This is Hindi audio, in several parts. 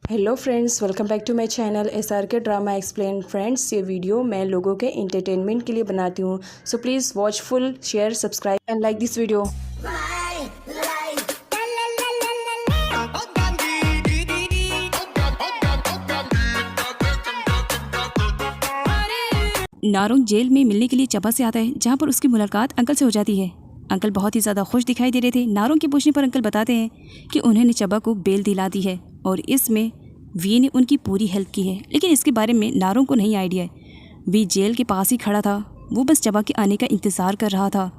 Hello friends, welcome back to my channel SRK drama explain. Friends, ये वीडियो मैं लोगों के एंटरटेनमेंट के लिए बनाती हूँ, so please watch full, share, subscribe and like this video. Narong जेल में मिलने के लिए चबा से आता है, जहाँ पर उसकी मुलाकात अंकल से हो जाती है। अंकल बहुत ही ज़्यादा खुश दिखाई दे रहे थे। नारोंग के पूछने पर अंकल बताते हैं कि उन्होंने चबा को बेल दिला दी है और इसमें वी ने उनकी पूरी हेल्प की है, लेकिन इसके बारे में नारोंग को नहीं आइडिया है। वी जेल के पास ही खड़ा था, वो बस चबा के आने का इंतज़ार कर रहा था।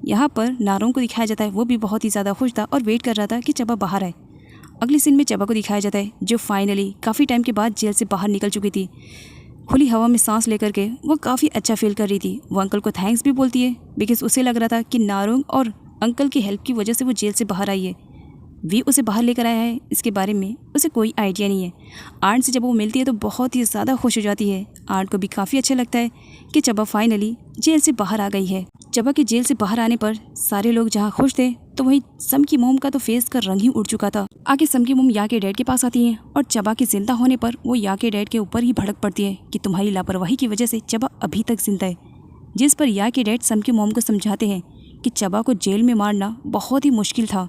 यहाँ पर नारोंग को दिखाया जाता है, वो भी बहुत ही ज़्यादा खुश था और वेट कर रहा था कि चबा बाहर आए। अगले सीन में चबा को दिखाया जाता है, जो फाइनली काफ़ी टाइम के बाद जेल से बाहर निकल चुकी थी। खुली हवा में सांस लेकर के वो काफ़ी अच्छा फील कर रही थी। वो अंकल को थैंक्स भी बोलती है, बिकॉज उसे लग रहा था कि नारोंग और अंकल की हेल्प की वजह से वो जेल से बाहर आई है। वी उसे बाहर लेकर आया है, इसके बारे में उसे कोई आइडिया नहीं है। आंट से जब वो मिलती है तो बहुत ही ज़्यादा खुश हो जाती है। आंट को भी काफ़ी अच्छा लगता है कि चबा फाइनली जेल से बाहर आ गई है। चबा के जेल से बाहर आने पर सारे लोग जहाँ खुश थे, तो वहीं सम की मोम का तो फेस का रंग ही उड़ चुका था। आगे सम की मोम या के डैड के पास आती है और चबा के जिंदा होने पर वो या के डैड के ऊपर ही भड़क पड़ती है कि तुम्हारी लापरवाही की वजह से चबा अभी तक जिंदा है। जिस पर या के डैड सम की मोम को समझाते हैं कि चबा को जेल में मारना बहुत ही मुश्किल था,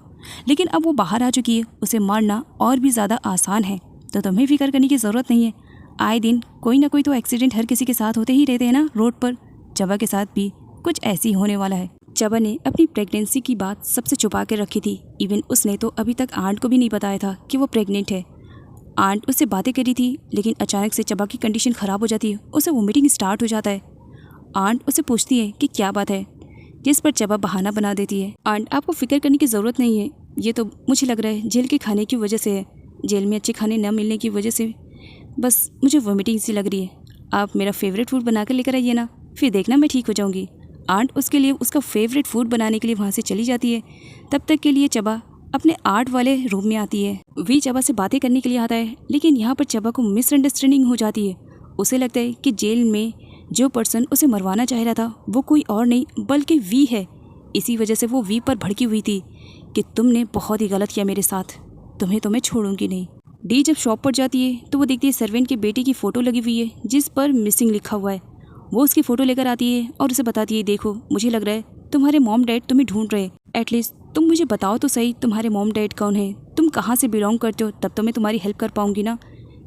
लेकिन अब वो बाहर आ चुकी है, उसे मारना और भी ज़्यादा आसान है, तो तुम्हें फिक्र करने की ज़रूरत नहीं है। आए दिन कोई ना कोई तो एक्सीडेंट हर किसी के साथ होते ही रहते हैं ना रोड पर। चबा के साथ भी कुछ ऐसी होने वाला है। चबा ने अपनी प्रेगनेंसी की बात सबसे छुपा कर रखी थी। इवन उसने तो अभी तक आंट को भी नहीं बताया था कि वो प्रेग्नेंट है। आंट उससे बातें करी थी, लेकिन अचानक से चबा की कंडीशन ख़राब हो जाती है, उसे वोमिटिंग स्टार्ट हो जाता है। आंट उसे पूछती है कि क्या बात है, जिस पर चबा बहाना बना देती है। आंट, आपको फिक्र करने की ज़रूरत नहीं है, ये तो मुझे लग रहा है जेल के खाने की वजह से है। जेल में अच्छे खाने न मिलने की वजह से बस मुझे वोमिटिंग सी लग रही है। आप मेरा फेवरेट फूड बना कर लेकर आइए ना, फिर देखना मैं ठीक हो जाऊँगी। आंट उसके लिए उसका फेवरेट फूड बनाने के लिए वहाँ से चली जाती है। तब तक के लिए चबा अपने आर्ट वाले रूम में आती है। वी चबा से बातें करने के लिए आता है, लेकिन यहाँ पर चबा को मिसअंडरस्टैंडिंग हो जाती है। उसे लगता है कि जेल में जो पर्सन उसे मरवाना चाह रहा था वो कोई और नहीं बल्कि वी है। इसी वजह से वो वी पर भड़की हुई थी कि तुमने बहुत ही गलत किया मेरे साथ, तुम्हें तो मैं छोड़ूंगी नहीं। डी जब शॉप पर जाती है तो वो देखती है सर्वेंट के बेटे की फ़ोटो लगी हुई है जिस पर मिसिंग लिखा हुआ है। वो उसकी फ़ोटो लेकर आती है और उसे बताती है, देखो मुझे लग रहा है तुम्हारे मॉम डैड तुम्हें ढूंढ रहे हैं। एटलीस्ट तुम मुझे बताओ तो सही तुम्हारे मॉम डैड कौन है, तुम कहाँ से बिलोंग करते हो, तब तो मैं तुम्हारी हेल्प कर पाऊंगी ना।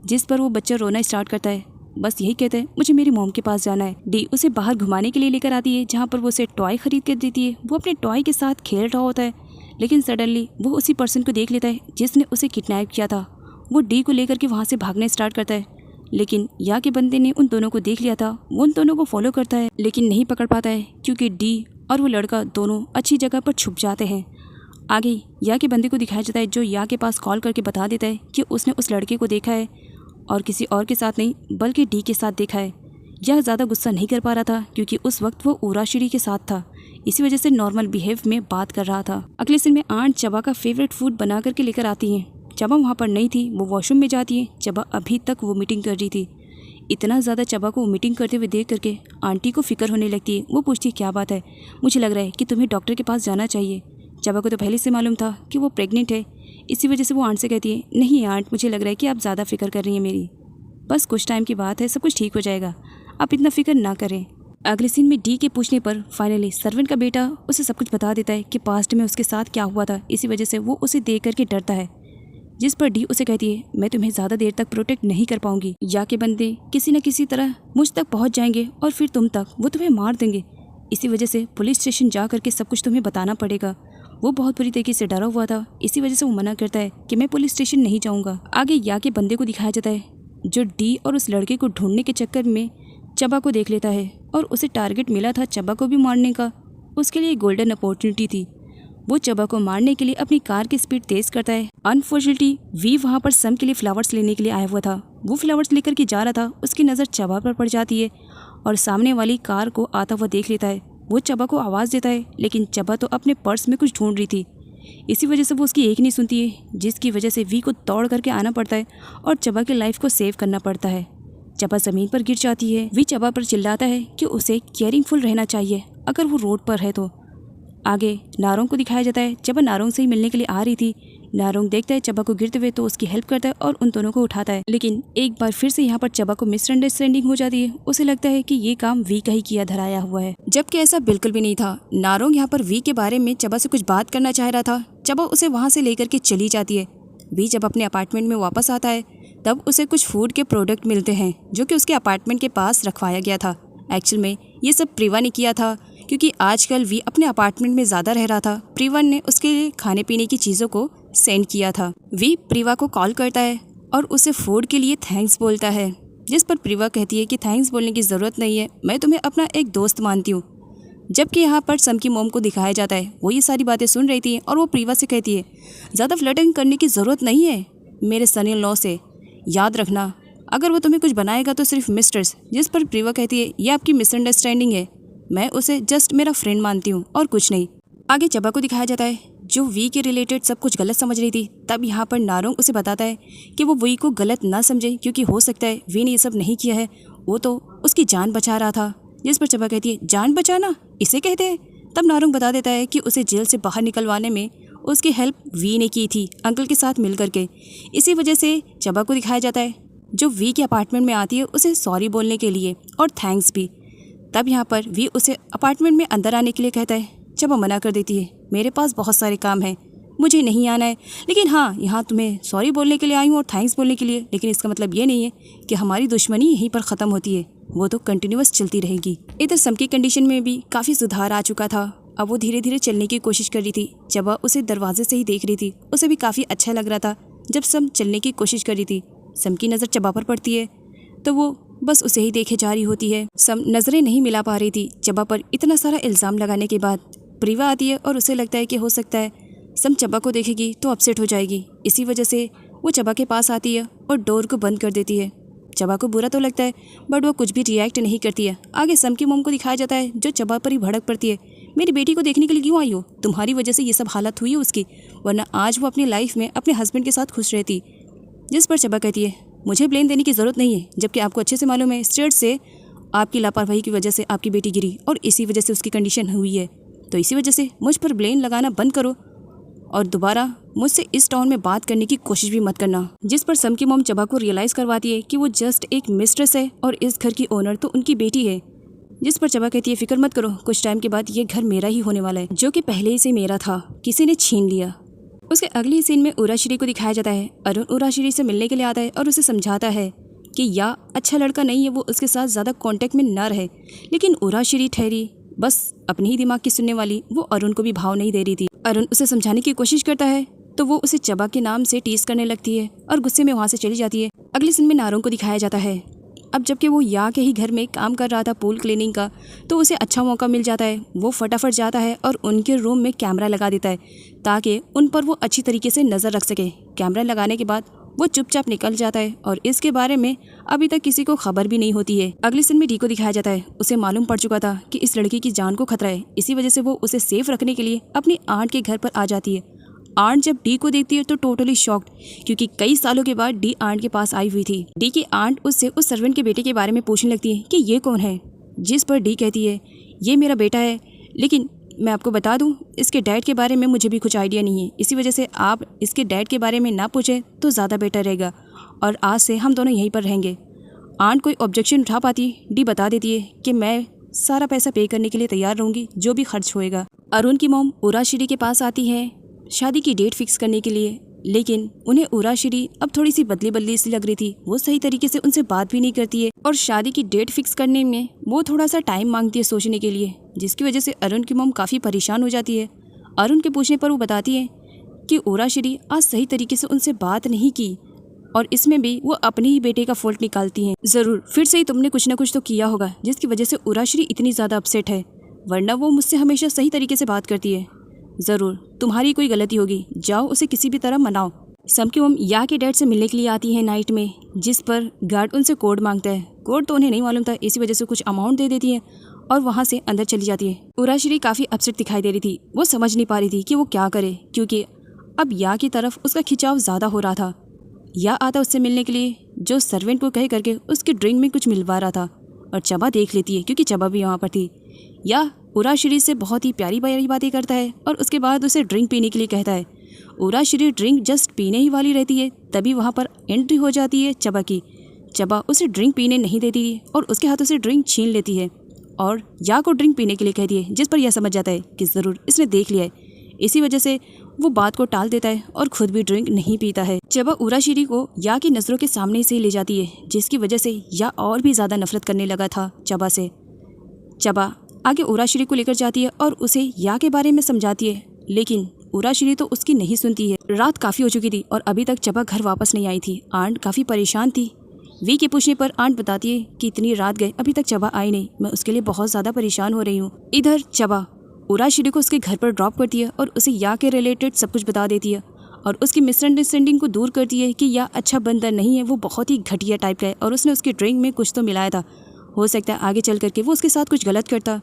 जिस पर वो बच्चा रोना स्टार्ट करता है, बस यही कहता है मुझे मेरी मॉम के पास जाना है। डी उसे बाहर घुमाने के लिए लेकर आती है, जहाँ पर वो उसे टॉय खरीद कर देती है। वो अपने टॉय के साथ खेल रहा होता है, लेकिन सडनली वो उसी पर्सन को देख लेता है जिसने उसे किडनैप किया था। वो डी को लेकर के वहाँ से भागने स्टार्ट करता है, लेकिन या के बंदे ने उन दोनों को देख लिया था। वो उन दोनों को फॉलो करता है, लेकिन नहीं पकड़ पाता है क्योंकि डी और वो लड़का दोनों अच्छी जगह पर छुप जाते हैं। आगे या के बंदे को दिखाया जाता है, जो या के पास कॉल करके बता देता है कि उसने उस लड़के को देखा है और किसी और के साथ नहीं बल्कि डी के साथ देखा है। यह ज़्यादा गुस्सा नहीं कर पा रहा था क्योंकि उस वक्त वो उराशिरी के साथ था, इसी वजह से नॉर्मल बिहेव में बात कर रहा था। अगले दिन में आंट चबा का फेवरेट फूड बना करके लेकर आती हैं। चबा वहाँ पर नहीं थी, वो वॉशरूम में जाती है। चबा अभी तक वो मीटिंग कर रही थी। इतना ज़्यादा चबा को मीटिंग करते हुए देख करके आंटी को फिक्र होने लगती है। वो पूछती है, क्या बात है, मुझे लग रहा है कि तुम्हें डॉक्टर के पास जाना चाहिए। चबा को तो पहले से मालूम था कि वो प्रेग्नेंट है, इसी वजह से वो आंट से कहती है, नहीं आंट, मुझे लग रहा है कि आप ज़्यादा फिक्र कर रही हैं मेरी, बस कुछ टाइम की बात है, सब कुछ ठीक हो जाएगा, आप इतना फिक्र ना करें। अगले सीन में डी के पूछने पर फाइनली सर्वेंट का बेटा उसे सब कुछ बता देता है कि पास्ट में उसके साथ क्या हुआ था, इसी वजह से वो उसे देख करके डरता है। जिस पर डी उसे कहती है, मैं तुम्हें ज़्यादा देर तक प्रोटेक्ट नहीं कर पाऊंगी, या के बंदे किसी न किसी तरह मुझ तक पहुंच जाएंगे और फिर तुम तक, वो तुम्हें मार देंगे। इसी वजह से पुलिस स्टेशन जा करके सब कुछ तुम्हें बताना पड़ेगा। वो बहुत बुरी तरीके से डरा हुआ था, इसी वजह से वो मना करता है कि मैं पुलिस स्टेशन नहीं जाऊँगा। आगे या के बंदे को दिखाया जाता है, जो डी और उस लड़के को ढूंढने के चक्कर में चबा को देख लेता है और उसे टारगेट मिला था चबा को भी मारने का। उसके लिए गोल्डन अपॉर्चुनिटी थी। वो चबा को मारने के लिए अपनी कार की स्पीड तेज करता है। अनफॉर्चुनेटली वी वहाँ पर सम के लिए फ्लावर्स लेने के लिए आया हुआ था। वो फ्लावर्स लेकर के जा रहा था, उसकी नज़र चबा पर पड़ जाती है और सामने वाली कार को आता हुआ देख लेता है। वो चबा को आवाज़ देता है, लेकिन चबा तो अपने पर्स में कुछ ढूंढ रही थी, इसी वजह से वो उसकी एक नहीं सुनती है, जिसकी वजह से वी को दौड़ करके आना पड़ता है और चबा की लाइफ को सेव करना पड़ता है। चबा ज़मीन पर गिर जाती है। वी चबा पर चिल्लाता है कि उसे केयरिंगफुल रहना चाहिए अगर वो रोड पर है तो। आगे नारोंग को दिखाया जाता है। चबा नारोंग से ही मिलने के लिए आ रही थी, नारोंग देखता है चबा को गिरते हुए तो उसकी हेल्प करता है और उन दोनों को उठाता है। लेकिन एक बार फिर से यहाँ पर चबा को मिसअंडरस्टैंडिंग हो जाती है। उसे लगता है कि ये काम वी का ही किया धराया हुआ है, जबकि ऐसा बिल्कुल भी नहीं था। नारोंग यहाँ पर वी के बारे में चबा से कुछ बात करना चाह रहा था। चबा उसे वहाँ से लेकर के चली जाती है। वी जब अपने अपार्टमेंट में वापस आता है तब उसे कुछ फूड के प्रोडक्ट मिलते हैं जो कि उसके अपार्टमेंट के पास रखवाया गया था। एक्चुअल में ये सब प्रीवा ने किया था, क्योंकि आजकल वी अपने अपार्टमेंट में ज़्यादा रह रहा था। प्रीवा ने उसके लिए खाने पीने की चीज़ों को सेंड किया था। वी प्रीवा को कॉल करता है और उसे फूड के लिए थैंक्स बोलता है, जिस पर प्रीवा कहती है कि थैंक्स बोलने की ज़रूरत नहीं है, मैं तुम्हें अपना एक दोस्त मानती हूँ। जबकि यहाँ पर सम की मोम को दिखाया जाता है, वो ये सारी बातें सुन रही थी और वो प्रीवा से कहती है ज़्यादा फ्लर्टिंग करने की ज़रूरत नहीं है मेरे सन इन लॉ से, याद रखना अगर वो तुम्हें कुछ बनाएगा तो सिर्फ मिस्टर्स। जिस पर प्रीवा कहती है ये आपकी मिसअंडरस्टैंडिंग है, मैं उसे जस्ट मेरा फ्रेंड मानती हूँ और कुछ नहीं। आगे चबा को दिखाया जाता है जो वी के रिलेटेड सब कुछ गलत समझ रही थी। तब यहाँ पर नारोंग उसे बताता है कि वो वी को गलत ना समझे, क्योंकि हो सकता है वी ने ये सब नहीं किया है, वो तो उसकी जान बचा रहा था। जिस पर चबा कहती है जान बचाना इसे कहते हैं। तब नारोंग बता देता है कि उसे जेल से बाहर निकलवाने में उसकी हेल्प वी ने की थी अंकल के साथ मिल करके। इसी वजह से चबा को दिखाया जाता है जो वी के अपार्टमेंट में आती है उसे सॉरी बोलने के लिए और थैंक्स भी। तब यहाँ पर वी उसे अपार्टमेंट में अंदर आने के लिए कहता है। चबा मना कर देती है, मेरे पास बहुत सारे काम हैं, मुझे नहीं आना है, लेकिन हाँ यहाँ तुम्हें सॉरी बोलने के लिए आई हूँ और थैंक्स बोलने के लिए। लेकिन इसका मतलब ये नहीं है कि हमारी दुश्मनी यहीं पर ख़त्म होती है, वो तो कंटिन्यूअस चलती रहेगी। इधर सम की कंडीशन में भी काफ़ी सुधार आ चुका था। अब वो धीरे धीरे चलने की कोशिश कर रही थी। चबा उसे दरवाजे से ही देख रही थी, उसे भी काफ़ी अच्छा लग रहा था। जब सम चलने की कोशिश कर रही थी, सम की नज़र चबा पर पड़ती है तो वो बस उसे ही देखे जा रही होती है। सम नज़रें नहीं मिला पा रही थी। चबा पर इतना सारा इल्ज़ाम लगाने के बाद प्रीवा आती है और उसे लगता है कि हो सकता है सम चबा को देखेगी तो अपसेट हो जाएगी। इसी वजह से वो चबा के पास आती है और डोर को बंद कर देती है। चबा को बुरा तो लगता है बट वो कुछ भी रिएक्ट नहीं करती है। आगे सम की मोम को दिखाया जाता है जो चबा पर ही भड़क पड़ती है, मेरी बेटी को देखने के लिए क्यों आई हो, तुम्हारी वजह से ये सब हालत हुई है उसकी, वरना आज वो अपनी लाइफ में अपने हस्बैंड के साथ खुश रहती। जिस पर चबा कहती है मुझे ब्लेम देने की ज़रूरत नहीं है, जबकि आपको अच्छे से मालूम है स्टेट से आपकी लापरवाही की वजह से आपकी बेटी गिरी और इसी वजह से उसकी कंडीशन हुई है, तो इसी वजह से मुझ पर ब्लेम लगाना बंद करो और दोबारा मुझसे इस टाउन में बात करने की कोशिश भी मत करना। जिस पर सम की मोम चबा को रियलाइज़ करवाती है कि वो जस्ट एक मिस्ट्रेस है और इस घर की ओनर तो उनकी बेटी है। जिस पर चबा कहती है फिक्र मत करो, कुछ टाइम के बाद ये घर मेरा ही होने वाला है, जो कि पहले ही से मेरा था, किसी ने छीन लिया। उसके अगली सीन में उराशिरी को दिखाया जाता है। अरुण उराशिरी से मिलने के लिए आता है और उसे समझाता है कि या अच्छा लड़का नहीं है, वो उसके साथ ज़्यादा कांटेक्ट में ना रहे। लेकिन उराशिरी ठहरी बस अपने ही दिमाग की सुनने वाली, वो अरुण को भी भाव नहीं दे रही थी। अरुण उसे समझाने की कोशिश करता है तो वो उसे चबा के नाम से टीज करने लगती है और गुस्से में वहाँ से चली जाती है। अगले सीन में नारोंग को दिखाया जाता है। अब जबकि वो या के ही घर में काम कर रहा था पूल क्लीनिंग का, तो उसे अच्छा मौका मिल जाता है। वो फटाफट जाता है और उनके रूम में कैमरा लगा देता है ताकि उन पर वो अच्छी तरीके से नज़र रख सके। कैमरा लगाने के बाद वो चुपचाप निकल जाता है और इसके बारे में अभी तक किसी को खबर भी नहीं होती है। अगले सीन में डी को दिखाया जाता है। उसे मालूम पड़ चुका था कि इस लड़की की जान को खतरा है, इसी वजह से वो उसे सेफ रखने के लिए अपनी आंट के घर पर आ जाती है। आंट जब डी को देखती है तो टोटली शॉक्ड, क्योंकि कई सालों के बाद डी आंट के पास आई हुई थी। डी की आंट उससे उस सर्वेंट के बेटे के बारे में पूछने लगती है कि ये कौन है। जिस पर डी कहती है ये मेरा बेटा है, लेकिन मैं आपको बता दूं इसके डैड के बारे में मुझे भी कुछ आइडिया नहीं है, इसी वजह से आप इसके डैड के बारे में ना पूछें तो ज़्यादा बेटर रहेगा और आज से हम दोनों यहीं पर रहेंगे। आंट कोई ऑब्जेक्शन उठा पाती, डी बता देती है कि मैं सारा पैसा पे करने के लिए तैयार रहूँगी, जो भी खर्च होएगा। अरुण की मोम उराशिरी के पास आती है शादी की डेट फिक्स करने के लिए, लेकिन उन्हें उराशिरी अब थोड़ी सी बदली बदली सी लग रही थी। वो सही तरीके से उनसे बात भी नहीं करती है और शादी की डेट फिक्स करने में वो थोड़ा सा टाइम मांगती है सोचने के लिए, जिसकी वजह से अरुण की मोम काफ़ी परेशान हो जाती है। अरुण के पूछने पर वो बताती है कि उराशिरी आज सही तरीके से उनसे बात नहीं की और इसमें भी वो अपने ही बेटे का फॉल्ट निकालती हैं। ज़रूर फिर से ही तुमने कुछ ना कुछ तो किया होगा जिसकी वजह से उराशिरी इतनी ज़्यादा अपसेट है, वरना वो मुझसे हमेशा सही तरीके से बात करती है। ज़रूर तुम्हारी कोई गलती होगी, जाओ उसे किसी भी तरह मनाओ। सम की मोम या के डैड से मिलने के लिए आती है नाइट में, जिस पर गार्ड उनसे कोड मांगता है। कोड तो उन्हें नहीं मालूम था, इसी वजह से कुछ अमाउंट दे देती है और वहाँ से अंदर चली जाती है। उराशिरी काफ़ी अपसेट दिखाई दे रही थी। वो समझ नहीं पा रही थी कि वो क्या करे, क्योंकि अब या की तरफ उसका खिंचाव ज़्यादा हो रहा था। या आता उससे मिलने के लिए, जो सर्वेंट को कह करके उसके ड्रिंक में कुछ मिलवा रहा था, और चबा देख लेती है क्योंकि चबा भी वहाँ पर थी। या उराशिरी से बहुत ही प्यारी प्यारी बातें करता है और उसके बाद उसे ड्रिंक पीने के लिए कहता है। उराशिरी ड्रिंक जस्ट पीने ही वाली रहती है, तभी वहाँ पर एंट्री हो जाती है चबा की। चबा उसे ड्रिंक पीने नहीं देती है और उसके हाथों से ड्रिंक छीन लेती है और या को ड्रिंक पीने के लिए कहती है, जिस पर यह समझ जाता है कि ज़रूर इसने देख लिया है। इसी वजह से वो बात को टाल देता है और खुद भी ड्रिंक नहीं पीता है। चबा उराशिरी को या की नज़रों के सामने से ले जाती है, जिसकी वजह से या और भी ज़्यादा नफरत करने लगा था चबा से। चबा आगे उराशिरी को लेकर जाती है और उसे या के बारे में समझाती है, लेकिन उराशिरी तो उसकी नहीं सुनती है। रात काफ़ी हो चुकी थी और अभी तक चबा घर वापस नहीं आई थी। आंट काफ़ी परेशान थी। वी के पूछने पर आंट बताती है कि इतनी रात गए, अभी तक चबा आई नहीं, मैं उसके लिए बहुत ज़्यादा परेशान हो रही हूँ। इधर चबा उराशिरी को उसके घर पर ड्रॉप करती है और उसे या के रिलेटेड सब कुछ बता देती है और उसकी मिसअंडरस्टैंडिंग को दूर करती है कि या अच्छा बंदा नहीं है, वो बहुत ही घटिया टाइप का है और उसने उसकी ड्रिंक में कुछ तो मिलाया था। हो सकता है आगे चल करके वो उसके साथ कुछ गलत करता।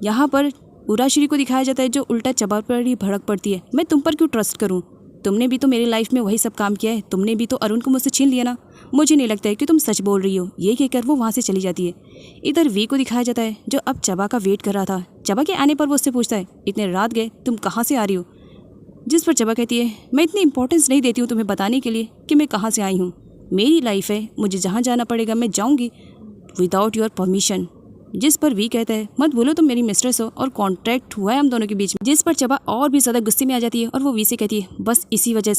यहाँ पर उराशिरी को दिखाया जाता है जो उल्टा चबा पर ही भड़क पड़ती है। मैं तुम पर क्यों ट्रस्ट करूँ? तुमने भी तो मेरी लाइफ में वही सब काम किया है, तुमने भी तो अरुण को मुझसे छीन लिया ना, मुझे नहीं लगता है कि तुम सच बोल रही हो। ये कहकर वो वहाँ से चली जाती है। इधर वी को दिखाया जाता है जो अब चबा का वेट कर रहा था। चबा के आने पर वो उससे पूछता है, इतने रात गए, तुम कहाँ से आ रही हो? जिस पर चबा कहती है, मैं इतनी इंपॉर्टेंस नहीं देती हूँ तुम्हें बताने के लिए कि मैं कहाँ से आई हूँ। मेरी लाइफ है, मुझे जहाँ जाना पड़ेगा मैं जाऊँगी विदाउट योर परमिशन। जिस पर वी कहता है, मत बोलो तुम मेरी मिस्ट्रेस हो और कॉन्ट्रैक्ट हुआ है हम दोनों के बीच में। जिस पर चबा और भी ज़्यादा गुस्से में आ जाती है और वो वी से कहती है, बस इसी वजह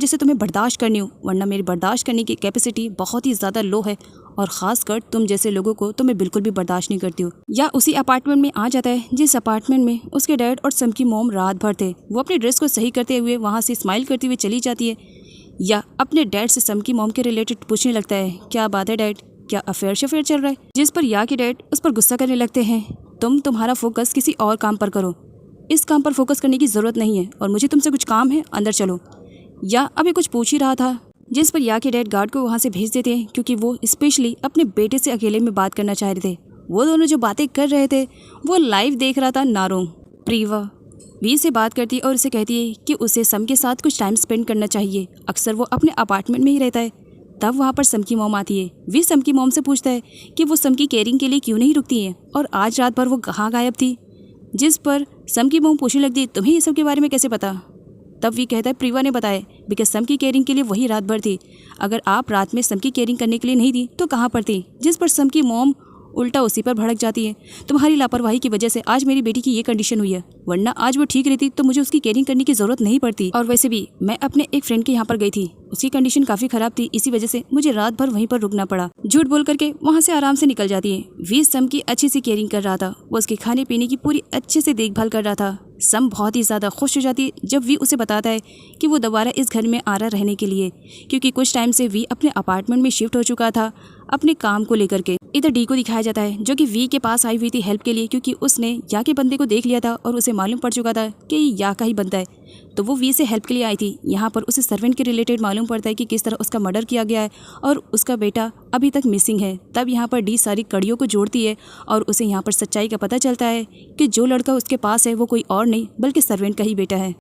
से तुम्हें बर्दाश्त करनी हो, वरना मेरी बर्दाश्त करने की कैपेसिटी बहुत ही ज़्यादा लो है और ख़ासकर तुम जैसे लोगों को तो मैं बिल्कुल भी बर्दाश्त नहीं करती हूँ। या उसी अपार्टमेंट में आ जाता है जिस अपार्टमेंट में उसके डैड और सम की मॉम रात भर थे। वो अपनी ड्रेस को सही करते हुए वहाँ से स्माइल करती हुई चली जाती है। या अपने डैड से सम की मॉम के रिलेटेड पूछने लगता है, क्या बात है डैड, क्या अफेयर शफेयर चल रहा है? जिस पर या के डैड उस पर गुस्सा करने लगते हैं, तुम्हारा फोकस किसी और काम पर करो, इस काम पर फोकस करने की ज़रूरत नहीं है और मुझे तुमसे कुछ काम है, अंदर चलो। या अभी कुछ पूछ ही रहा था, जिस पर या के डैड गार्ड को वहाँ से भेज देते हैं क्योंकि वो स्पेशली अपने बेटे से अकेले में बात करना चाह रहे थे। वो दोनों जो बातें कर रहे थे वो लाइव देख रहा था नारोंग। प्रीवा वी से बात करती है और उसे कहती है कि उसे सम के साथ कुछ टाइम स्पेंड करना चाहिए। अक्सर वो अपने अपार्टमेंट में ही रहता है। तब वहाँ पर सम की मॉम आती है। वी सम की मॉम से पूछता है कि वो सम की केयरिंग के लिए क्यों नहीं रुकती है और आज रात भर वो कहाँ गायब थी। जिस पर सम की मॉम पूछने लगती है, तुम्हें ये सब के बारे में कैसे पता? तब वी कहता है, प्रीवा ने बताया, बिकॉज सम की केयरिंग के लिए वही रात भर थी। अगर आप रात में सम की केयरिंग करने के लिए नहीं थी तो कहाँ पर थी? जिस पर सम की मॉम उल्टा उसी पर भड़क जाती है, तुम्हारी लापरवाही की वजह से आज मेरी बेटी की ये कंडीशन हुई है, वरना आज वो ठीक रहती तो मुझे उसकी केयरिंग करने की ज़रूरत नहीं पड़ती। और वैसे भी मैं अपने एक फ्रेंड के यहाँ पर गई थी, उसकी कंडीशन काफ़ी ख़राब थी, इसी वजह से मुझे रात भर वहीं पर रुकना पड़ा। झूठ बोल करके वहाँ से आराम से निकल जाती है। वी सम की अच्छी सी केयरिंग कर रहा था, वो उसके खाने पीने की पूरी अच्छे से देखभाल कर रहा था। सम बहुत ही ज़्यादा खुश हो जाती है जब वी उसे बताता है कि वो दोबारा इस घर में आ रहा रहने के लिए, क्योंकि कुछ टाइम से वी अपने अपार्टमेंट में शिफ्ट हो चुका था अपने काम को लेकर के। इधर डी को दिखाया जाता है जो कि वी के पास आई हुई थी हेल्प के लिए, क्योंकि उसने या के बंदे को देख लिया था और उसे मालूम पड़ चुका था कि या का ही बंदा है, तो वो वी से हेल्प के लिए आई थी। यहाँ पर उसे सर्वेंट के रिलेटेड मालूम पड़ता है कि किस तरह उसका मर्डर किया गया है और उसका बेटा अभी तक मिसिंग है। तब यहाँ पर डी सारी कड़ियों को जोड़ती है और उसे यहाँ पर सच्चाई का पता चलता है कि जो लड़का उसके पास है वो कोई और नहीं बल्कि सर्वेंट का ही बेटा है।